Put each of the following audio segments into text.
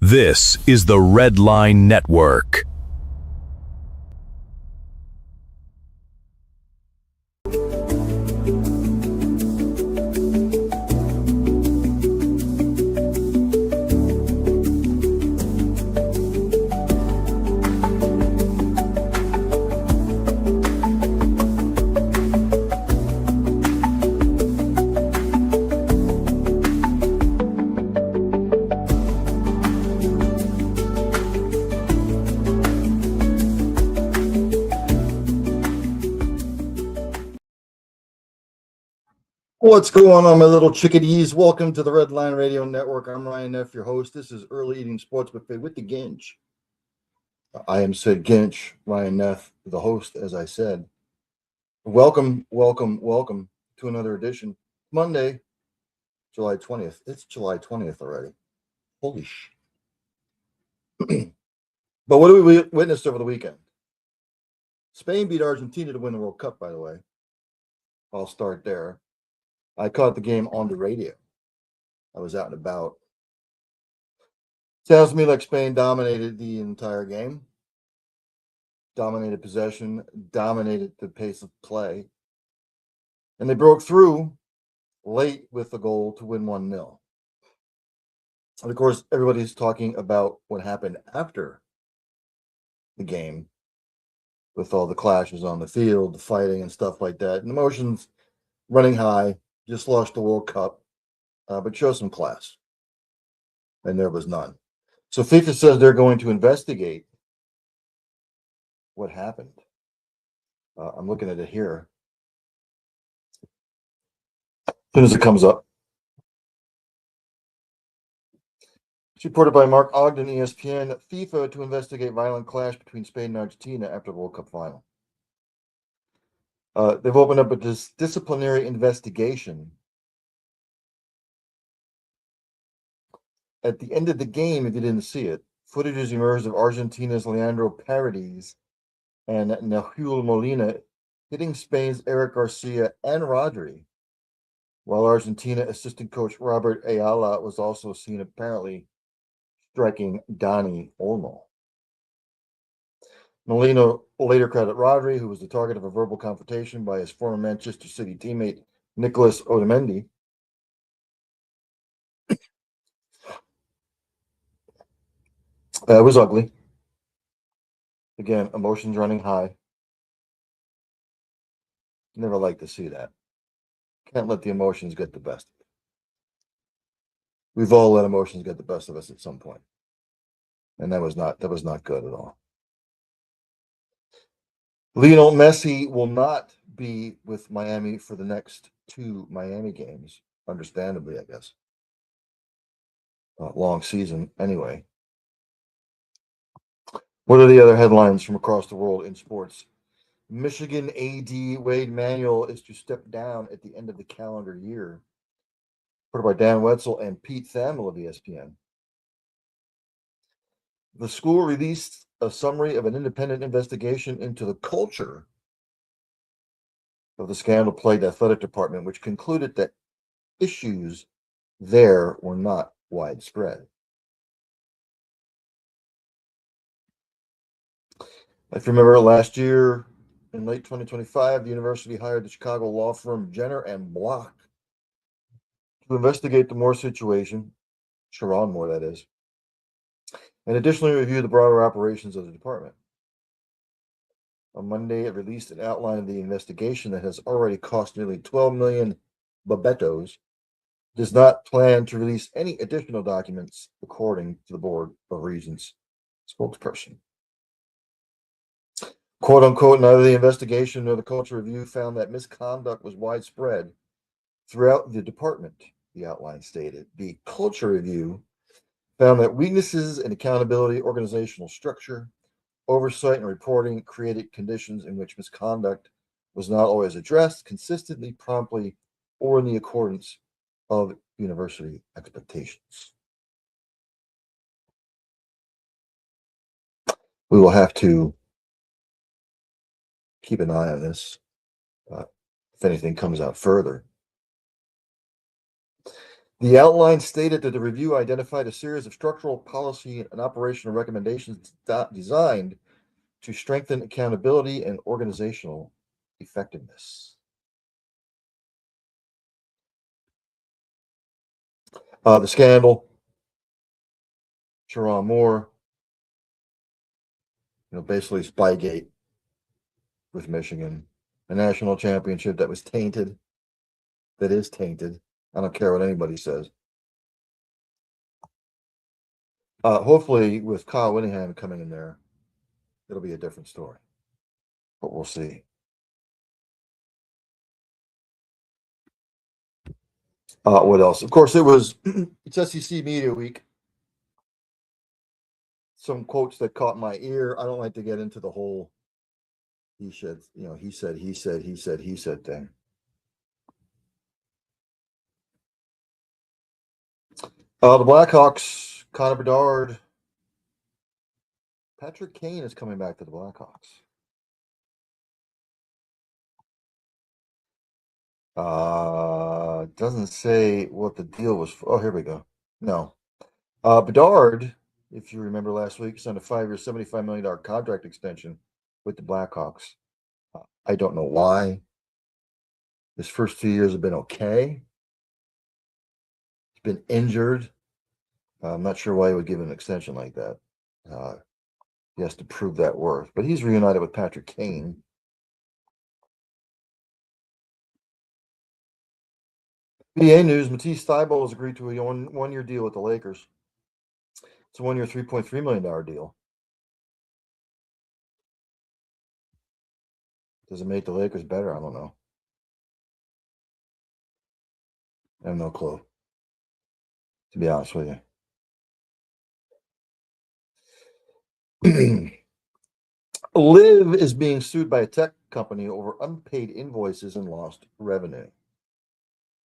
This is the Red Line Network. What's going on, my little chickadees? Welcome to the Red Line Radio Network. I'm Ryan Neff, your host. This is Early Eating Sports Buffet with the Ginch. I am Sid Ginch, Ryan Neff, the host, as I said. Welcome to another edition. Monday, July 20th. It's July 20th already. Holy sh! But what do we witnessed over the weekend? Spain beat Argentina to win the World Cup, by the way. I'll start there. I caught the game on the radio. I was out and about. Sounds to me like Spain dominated the entire game. Dominated possession, dominated the pace of play. And they broke through late with the goal to win 1-0. And of course, everybody's talking about what happened after the game with all the clashes on the field, the fighting and stuff like that. And emotions running high, just lost the World Cup, but show some class. And there was none. So FIFA says they're going to investigate what happened. I'm looking at it here. As soon as it comes up. It's reported by Mark Ogden, ESPN, FIFA to investigate violent clash between Spain and Argentina after the World Cup final. They've opened up a disciplinary investigation. At the end of the game, if you didn't see it, footage has emerged of Argentina's Leandro Paredes and Nahuel Molina hitting Spain's Eric Garcia and Rodri, while Argentina assistant coach Robert Ayala was also seen apparently striking Dani Olmo. Molina later credited Rodri, who was the target of a verbal confrontation by his former Manchester City teammate Nicolas Otamendi. It was ugly. Again, emotions running high. Never like to see that. Can't let the emotions get the best of it. We've all let emotions get the best of us at some point. And that was not good at all. Lionel Messi will not be with Miami for the next 2 Miami games, understandably, I guess. Long season, anyway. What are the other headlines from across the world in sports? Michigan AD Wade Manuel is to step down at the end of the calendar year. Reported by Dan Wetzel and Pete Thamel of ESPN. The school released a summary of an independent investigation into the culture of the scandal-plagued athletic department, which concluded that issues there were not widespread. If you remember last year, in late 2025, the university hired the Chicago law firm Jenner and Block to investigate the Moore situation, Sharon Moore, that is, and additionally review the broader operations of the department. On Monday, it released an outline of the investigation that has already cost nearly 12 million babetos. Does not plan to release any additional documents, according to the Board of Regents spokesperson. Quote unquote, neither the investigation nor the culture review found that misconduct was widespread throughout the department, the outline stated. The culture review found that weaknesses in accountability, organizational structure, oversight, and reporting created conditions in which misconduct was not always addressed consistently, promptly, or in the accordance of university expectations. We will have to keep an eye on this if anything comes out further. The outline stated that the review identified a series of structural, policy, and operational recommendations designed to strengthen accountability and organizational effectiveness. The scandal, Sharon Moore, basically Spygate with Michigan, a national championship that was tainted, that is tainted. I don't care what anybody says. Hopefully, with Kyle Whittingham coming in there, it'll be a different story, but we'll see. What else? Of course, it's SEC Media Week. Some quotes that caught my ear. I don't like to get into the whole he said thing. The Blackhawks, Connor Bedard, Patrick Kane is coming back to the Blackhawks. Doesn't say what the deal was for. Oh, here we go. No. Bedard, if you remember last week, signed a 5-year, $75 million contract extension with the Blackhawks. I don't know why. His first 2 years have been okay. He's been injured. I'm not sure why he would give an extension like that. He has to prove that worth. But he's reunited with Patrick Kane. NBA news, Matisse Thybulle has agreed to a one-year deal with the Lakers. It's a 1-year, $3.3 million deal. Does it make the Lakers better? I don't know. I have no clue, to be honest with you. Liv is being sued by a tech company over unpaid invoices and lost revenue.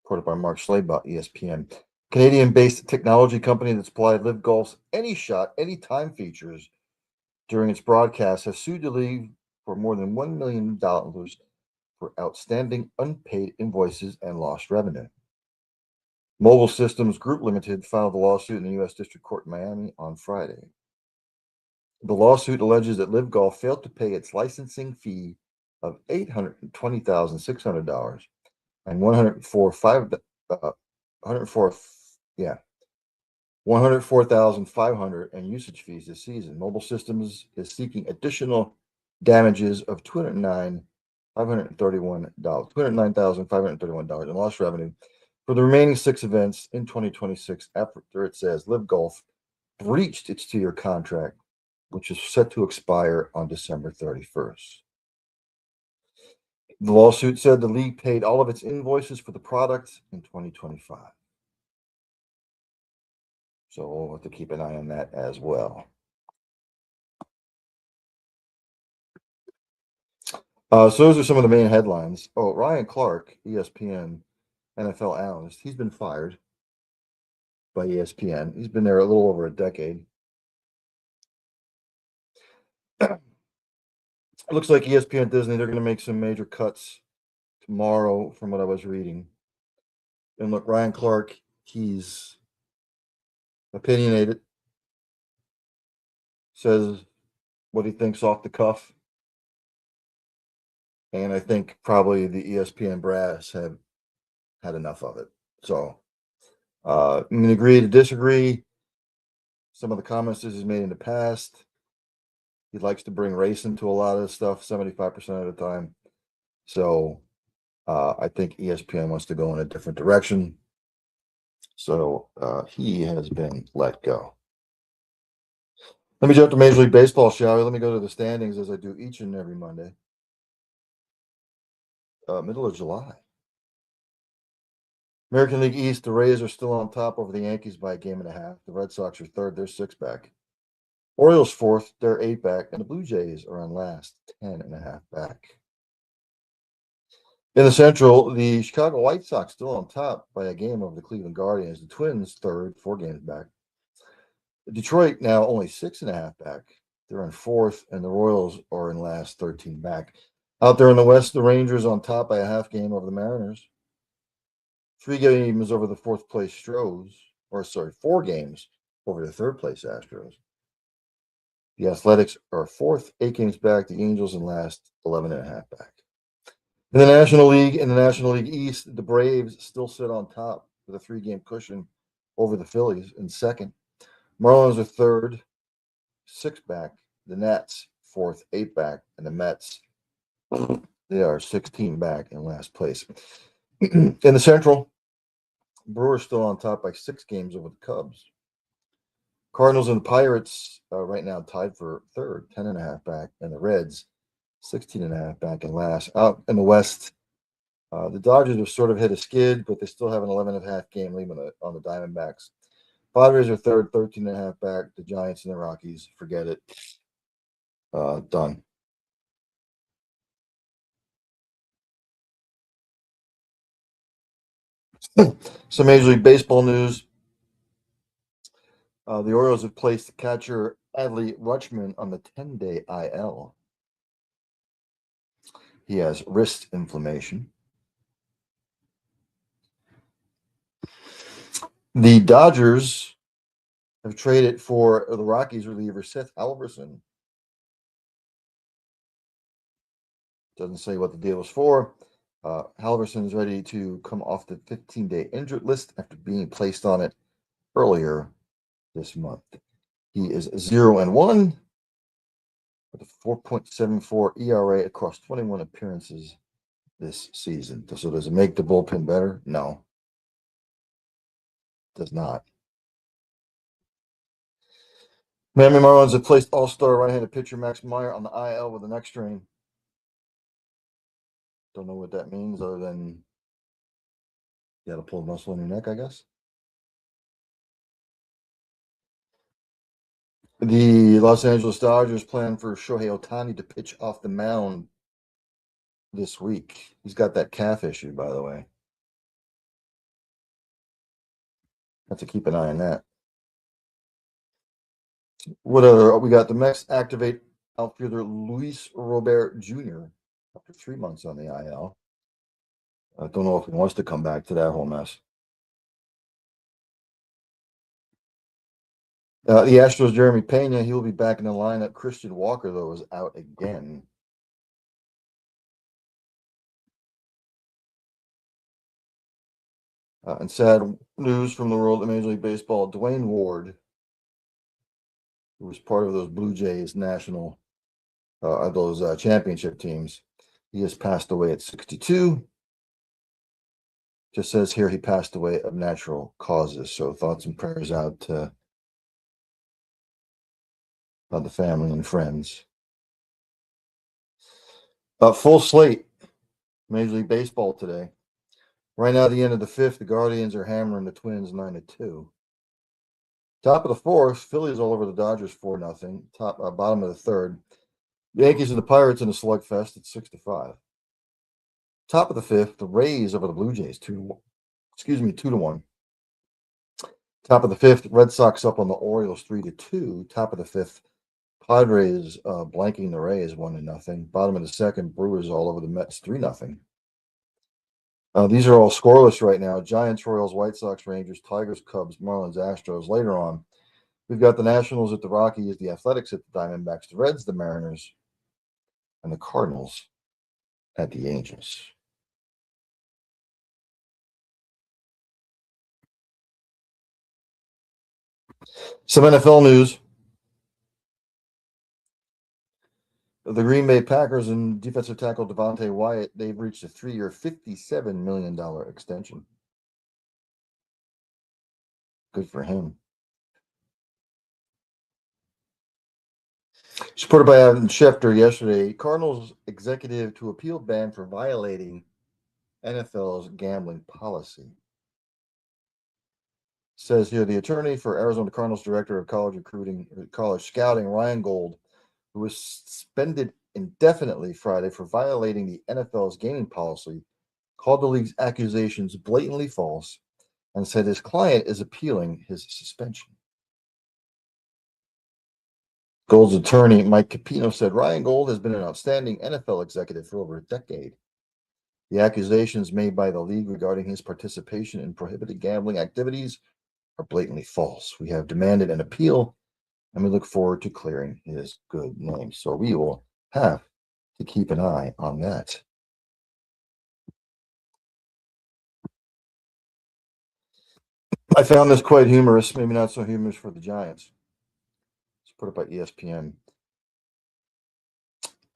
Reported by Mark Schlabach, ESPN. Canadian-based technology company that supplied Liv Golf's Any Shot, Anytime features during its broadcast has sued the league for more than $1 million for outstanding unpaid invoices and lost revenue. Mobile Systems Group Limited filed a lawsuit in the U.S. District Court in Miami on Friday. The lawsuit alleges that Liv Golf failed to pay its licensing fee of $820,600 and $104,500 and usage fees this season. Mobile Systems is seeking additional damages of $209,531 in lost revenue for the remaining 6 events in 2026 after it says Liv Golf breached its 2-year contract, which is set to expire on December 31st. The lawsuit said the league paid all of its invoices for the product in 2025. So we'll have to keep an eye on that as well. So those are some of the main headlines. Oh, Ryan Clark, ESPN NFL analyst, he's been fired by ESPN. He's been there a little over a decade. It looks like ESPN Disney, they're going to make some major cuts tomorrow from what I was reading. And look, Ryan Clark, he's opinionated, says what he thinks off the cuff. And I think probably the ESPN brass have had enough of it. So I'm going to agree to disagree. Some of the comments he's made in the past. He likes to bring race into a lot of this stuff 75% of the time. So I think ESPN wants to go in a different direction. So he has been let go. Let me jump to Major League Baseball, shall we? Let me go to the standings as I do each and every Monday. Middle of July. American League East, the Rays are still on top over the Yankees by a game and a half. The Red Sox are third, they're 6 back. Orioles fourth, they're 8 back. And the Blue Jays are on last, 10.5 back. In the Central, the Chicago White Sox still on top by a game over the Cleveland Guardians. The Twins third, 4 games back. Detroit now only 6.5 back. They're in fourth, and the Royals are in last, 13 back. Out there in the West, the Rangers on top by a half game over the Mariners. 3 games over the fourth place Stros, or sorry, 4 games over the third place Astros. The Athletics are fourth, 8 games back. The Angels in last, 11 and a half back. In the National League East, the Braves still sit on top with a 3-game cushion over the Phillies in second. Marlins are third, 6 back. The Nats fourth, 8 back, and the Mets, they are 16 back in last place. In the Central, Brewers still on top by 6 games over the Cubs. Cardinals and the Pirates right now tied for third, 10 and a half back, and the Reds 16 and a half back in last. Out in the West, the Dodgers have sort of hit a skid, but they still have an 11 and a half game lead on the Diamondbacks. Padres are third, 13 and a half back. The Giants and the Rockies, forget it. Done. Some Major League Baseball news. The Orioles have placed catcher Adley Rutschman on the 10-day IL. He has wrist inflammation. The Dodgers have traded for the Rockies reliever Seth Halverson. Doesn't say what the deal was for. Halverson is ready to come off the 15-day injured list after being placed on it earlier this month. He is 0-1 with a 4.74 ERA across 21 appearances this season. So does it make the bullpen better? No. Does not. Miami Marlins have placed all-star right-handed pitcher Max Meyer on the IL with a neck strain. Don't know what that means other than you got to pull a muscle in your neck, I guess. The Los Angeles Dodgers plan for Shohei Ohtani to pitch off the mound this week. He's got that calf issue, by the way. Have to keep an eye on that. What other? We got the Mets activate outfielder Luis Robert Jr. after 3 months on the IL. I don't know if he wants to come back to that whole mess. The Astros' Jeremy Pena, he will be back in the lineup. Christian Walker, though, is out again. And sad news from the world of Major League Baseball, Dwayne Ward, who was part of those Blue Jays national, championship teams, he has passed away at 62. Just says here he passed away of natural causes. So thoughts and prayers out to the family and friends. Full slate, Major League Baseball today. Right now, at the end of the fifth, the Guardians are hammering the Twins 9-2. Top of the fourth, Phillies all over the Dodgers 4-0. Bottom of the third, Yankees and the Pirates in a slugfest at 6-5. Top of the fifth, the Rays over the Blue Jays 2-1. Top of the fifth, Red Sox up on the Orioles 3-2. Top of the fifth, Padres blanking the Rays 1-0. Bottom of the second, Brewers all over the Mets 3-0. These are all scoreless right now. Giants, Royals, White Sox, Rangers, Tigers, Cubs, Marlins, Astros. Later on, we've got the Nationals at the Rockies, the Athletics at the Diamondbacks, the Reds, the Mariners, and the Cardinals at the Angels. Some NFL news. The Green Bay Packers and defensive tackle Devontae Wyatt, they've reached a 3-year, $57 million extension. Good for him. Supported by Adam Schefter yesterday, Cardinals executive to appeal ban for violating NFL's gambling policy. Says here the attorney for Arizona Cardinals director of college scouting, Ryan Gold, who was suspended indefinitely Friday for violating the NFL's gaming policy, called the league's accusations blatantly false and said his client is appealing his suspension. Gold's attorney, Mike Capino, said Ryan Gold has been an outstanding NFL executive for over a decade. The accusations made by the league regarding his participation in prohibited gambling activities are blatantly false. We have demanded an appeal, and we look forward to clearing his good name. So we will have to keep an eye on that. I found this quite humorous, maybe not so humorous for the Giants. It's put up by ESPN.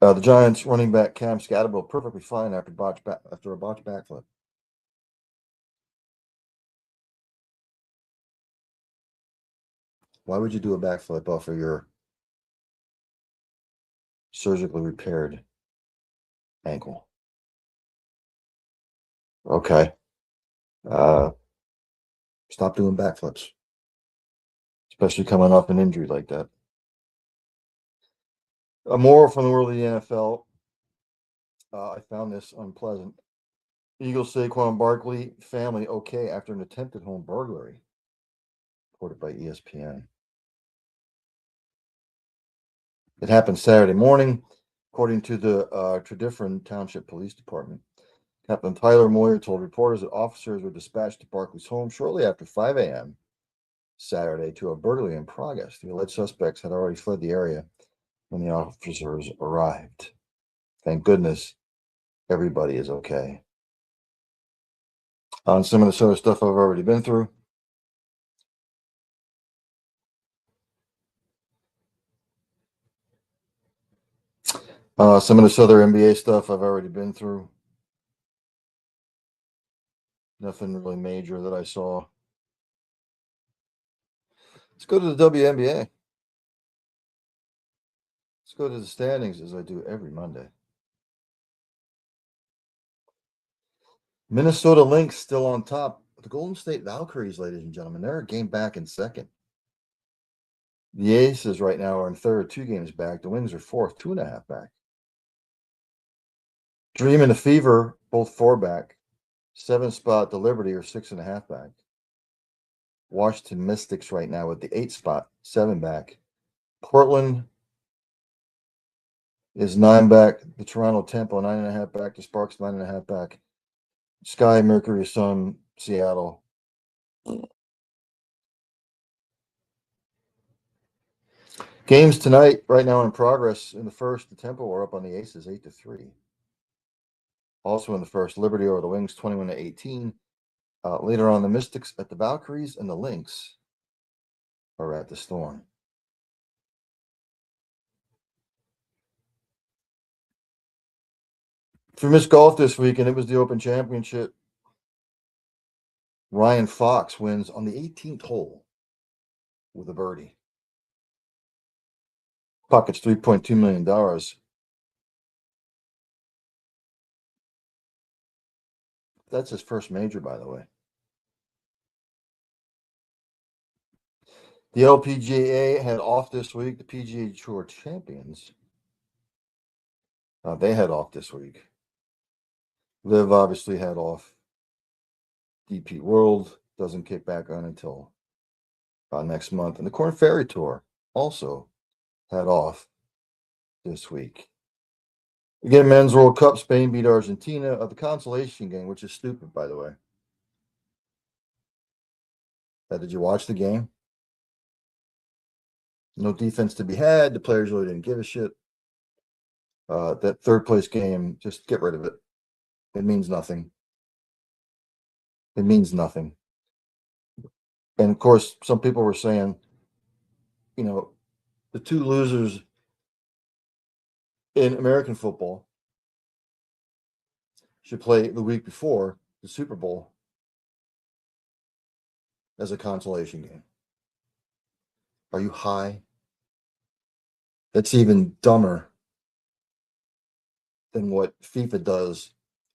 The Giants running back Cam Scatterbill perfectly fine after a botched backflip. Why would you do a backflip off of your surgically repaired ankle? Okay. Stop doing backflips, especially coming off an injury like that. A moral from the world of the NFL. I found this unpleasant. Eagles Saquon Barkley family okay after an attempted home burglary. Reported by ESPN. It happened Saturday morning, according to the Tredyffrin Township Police Department. Captain Tyler Moyer told reporters that officers were dispatched to Barkley's home shortly after 5 a.m. Saturday to a burglary in progress. The alleged suspects had already fled the area when the officers arrived. Thank goodness everybody is okay. On some of the sort of stuff I've already been through. Some of this other NBA stuff I've already been through. Nothing really major that I saw. Let's go to the WNBA. Let's go to the standings as I do every Monday. Minnesota Lynx still on top. The Golden State Valkyries, ladies and gentlemen, they're a game back in second. The Aces right now are in third, 2 games back. The Wings are fourth, 2.5 back. Dream and the Fever, both 4 back. 7 spot, the Liberty are 6.5 back. Washington Mystics right now with the 8 spot, 7 back. Portland is 9 back. The Toronto Tempo 9.5 back. The Sparks 9.5 back. Sky, Mercury, Sun, Seattle. Games tonight, right now in progress. In the first, the Tempo are up on the Aces 8-3. Also in the first, Liberty over the Wings 21-18. Later on, the Mystics at the Valkyries and the Lynx are at the Storm. If you missed golf this weekend, it was the Open Championship. Ryan Fox wins on the 18th hole with a birdie. Pockets $3.2 million. That's his first major, by the way. The LPGA had off this week. The PGA Tour champions, they had off this week. Liv obviously had off. DP World doesn't kick back on until next month. And the Corn Ferry Tour also had off this week. Again, Men's World Cup, Spain beat Argentina. The consolation game, which is stupid, by the way. Did you watch the game? No defense to be had. The players really didn't give a shit. That third place game, just get rid of it. It means nothing. It means nothing. And of course, some people were saying, the 2 losers in American football should play the week before the Super Bowl as a consolation game. Are you high? That's even dumber than what FIFA does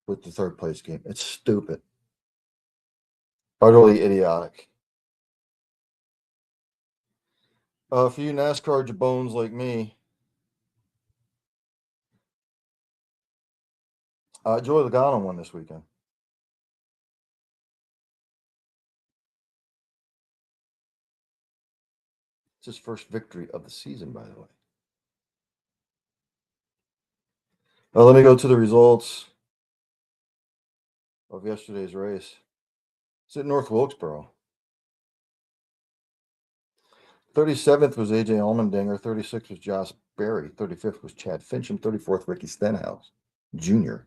with the third place game. It's stupid. Utterly idiotic. For you NASCAR jabones like me, Joey Logano won this weekend. It's his first victory of the season, by the way. Let me go to the results. of yesterday's race. It's at North Wilkesboro. 37th was AJ Allmendinger. 36th was Josh Berry. 35th was Chad Fincham. 34th, Ricky Stenhouse Jr.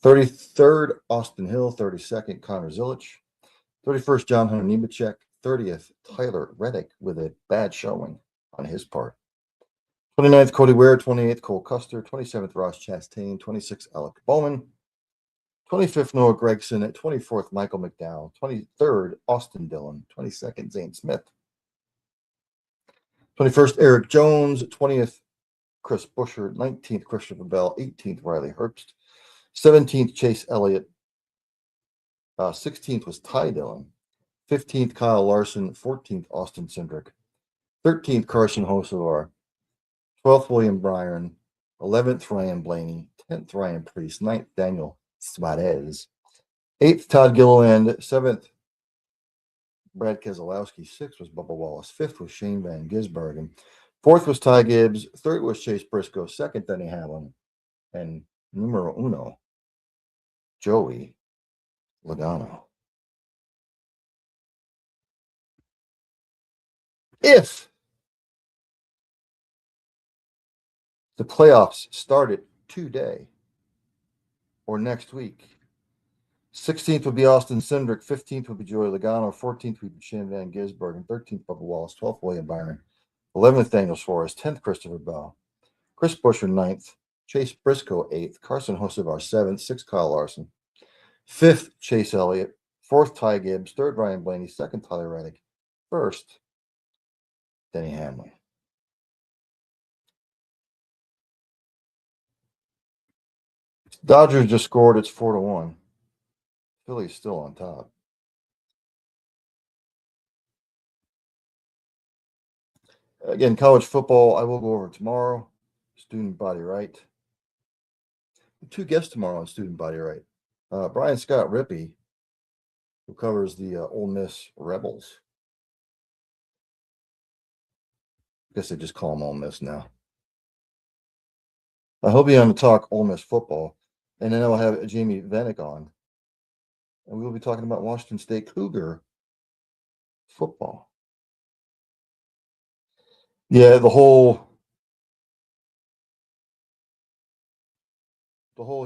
33rd, Austin Hill. 32nd, Connor Zilich. 31st, John Hunter Nemechek. 30th, Tyler Reddick with a bad showing on his part. 29th, Cody Ware. 28th, Cole Custer. 27th, Ross Chastain. 26th, Alec Bowman. 25th, Noah Gregson. 24th, Michael McDowell. 23rd, Austin Dillon. 22nd, Zane Smith. 21st, Eric Jones. 20th, Chris Buescher. 19th, Christopher Bell. 18th, Riley Herbst. 17th, Chase Elliott. 16th was Ty Dillon. 15th, Kyle Larson. 14th, Austin Cindric. 13th, Carson Hocevar. 12th, William Byron. 11th, Ryan Blaney. 10th, Ryan Priest. 9th, Daniel Suarez. 8th, Todd Gilliland. 7th, Brad Keselowski. 6th was Bubba Wallace. 5th was Shane Van Gisbergen. 4th was Ty Gibbs. 3rd was Chase Briscoe. 2nd, Denny Hamlin. And numero uno, Joey Logano. If the playoffs started today or next week, 16th would be Austin Cindric, 15th would be Joey Logano, 14th would be Shane Van Gisbergen, 13th Bubba Wallace, 12th William Byron, 11th Daniel Suarez, 10th Christopher Bell, Chris Buescher 9th, Chase Briscoe 8th, Carson Hocevar 7th, 6th Kyle Larson, 5th Chase Elliott, 4th Ty Gibbs, 3rd Ryan Blaney, 2nd Tyler Reddick, 1st Denny Hamlin. Dodgers just scored. It's 4-1. Philly's still on top. Again, college football, I will go over tomorrow. Student body right. 2 guests tomorrow on student body right. Brian Scott Rippey, who covers the Ole Miss Rebels. I guess they just call them Ole Miss now. He'll be on to talk Ole Miss football. And then I'll have Jamie Vennick on. And we will be talking about Washington State Cougar football. Yeah, the whole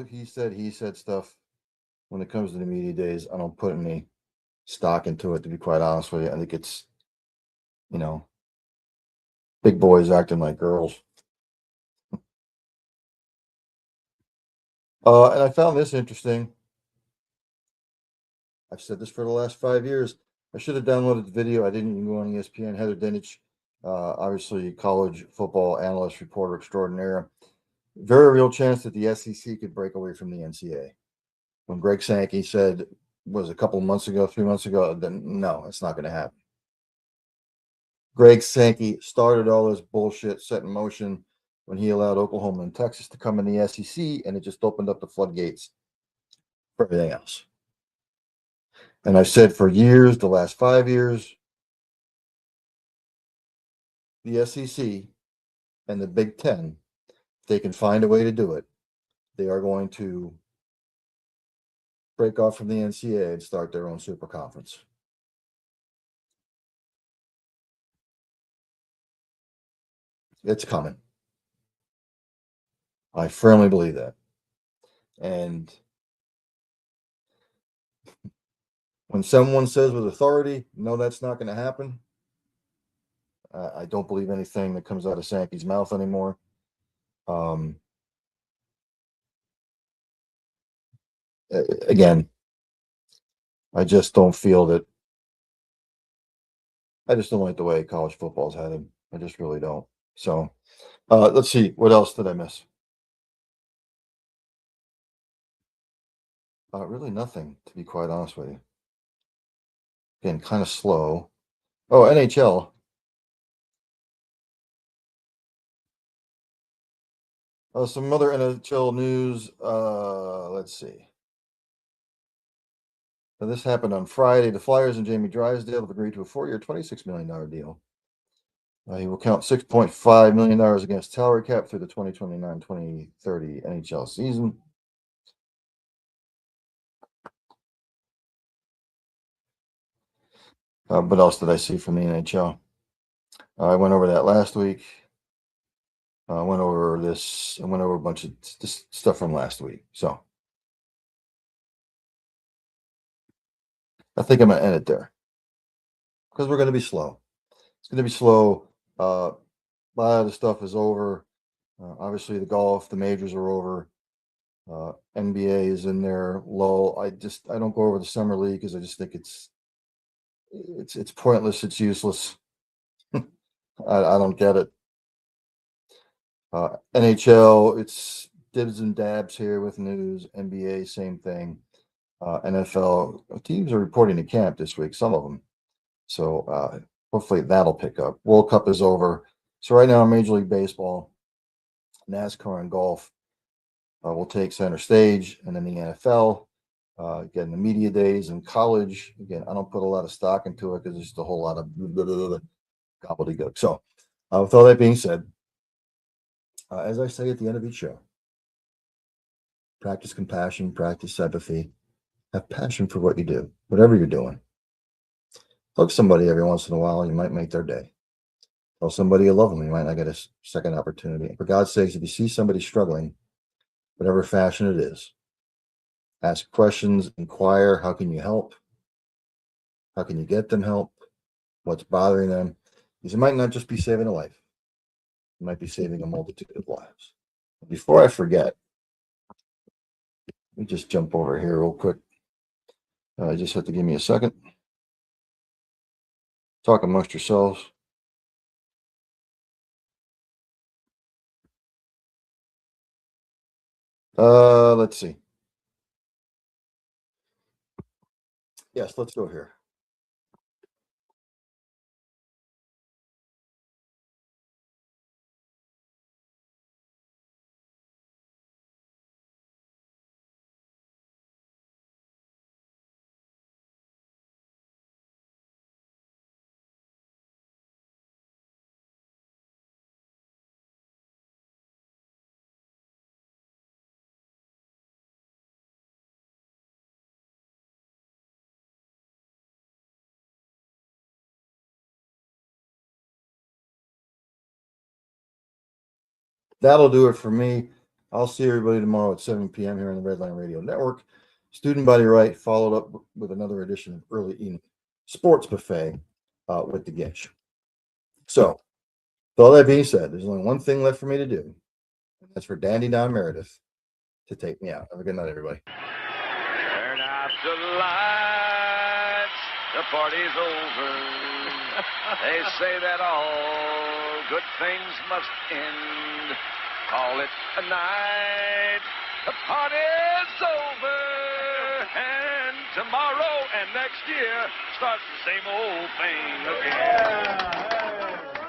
he said stuff when it comes to the media days, I don't put any stock into it, to be quite honest with you. I think it's, big boys acting like girls. And I found this interesting. I've said this for the last 5 years. I should have downloaded the video. I didn't even go on ESPN. Heather Dinich, obviously college football analyst, reporter extraordinaire. Very real chance that the SEC could break away from the NCAA. When Greg Sankey said, was a couple of months ago, 3 months ago, then no, it's not going to happen. Greg Sankey started all this bullshit set in motion when he allowed Oklahoma and Texas to come in the SEC, and it just opened up the floodgates for everything else. And I've said for years, the last 5 years, the SEC and the Big Ten, if they can find a way to do it, they are going to break off from the NCAA and start their own super conference. It's coming. I firmly believe that. And when someone says with authority, no, that's not going to happen, I don't believe anything that comes out of Sankey's mouth anymore. Again, I just don't feel that. I just don't like the way college football's headed. I just really don't. So let's see. What else did I miss? Really nothing, to be quite honest with you. Again, kind of slow. Oh, NHL. Some other NHL news. Let's see. Now, this happened on Friday. The Flyers and Jamie Drysdale have agreed to a 4-year, $26 million deal. He will count $6.5 million against salary cap through the 2029-2030 NHL season. What else did I see from the NHL? I went over that last week. I went over this. I went over a bunch of stuff from last week. So I think I'm going to end it there because we're going to be slow. It's going to be slow. A lot of the stuff is over. Obviously, the golf, the majors are over. NBA is in there low. I don't go over the summer league because I just think it's pointless. It's useless. I don't get it. NHL, it's dibs and dabs here with news. NBA, same thing. NFL teams are reporting to camp this week, some of them. So hopefully that'll pick up. World Cup is over. So right now, Major League Baseball, NASCAR, and golf will take center stage, and then the NFL. Again, the media days in college. Again, I don't put a lot of stock into it because there's just a whole lot of gobbledygook. So, with all that being said, as I say at the end of each show, practice compassion, practice sympathy, have passion for what you do, whatever you're doing. Hug somebody every once in a while, you might make their day. Tell somebody you love them, you might not get a second opportunity. For God's sakes, if you see somebody struggling, whatever fashion it is, ask questions, inquire, how can you help? How can you get them help? What's bothering them? Because it might not just be saving a life. It might be saving a multitude of lives. Before I forget, let me just jump over here real quick. Just have to give me a second. Talk amongst yourselves. Let's see. Yes, let's go here. That'll do it for me. I'll see everybody tomorrow at 7 p.m. here on the Redline Radio Network. Student Body Right followed up with another edition of Early Evening Sports Buffet with the Ginch. So, with all that being said, there's only one thing left for me to do. And that's for Dandy Don Meredith to take me out. Have a good night, everybody. Turn out the lights. The party's over. They say that all good things must end. Call it a night. The party's over. And tomorrow and next year starts the same old thing again.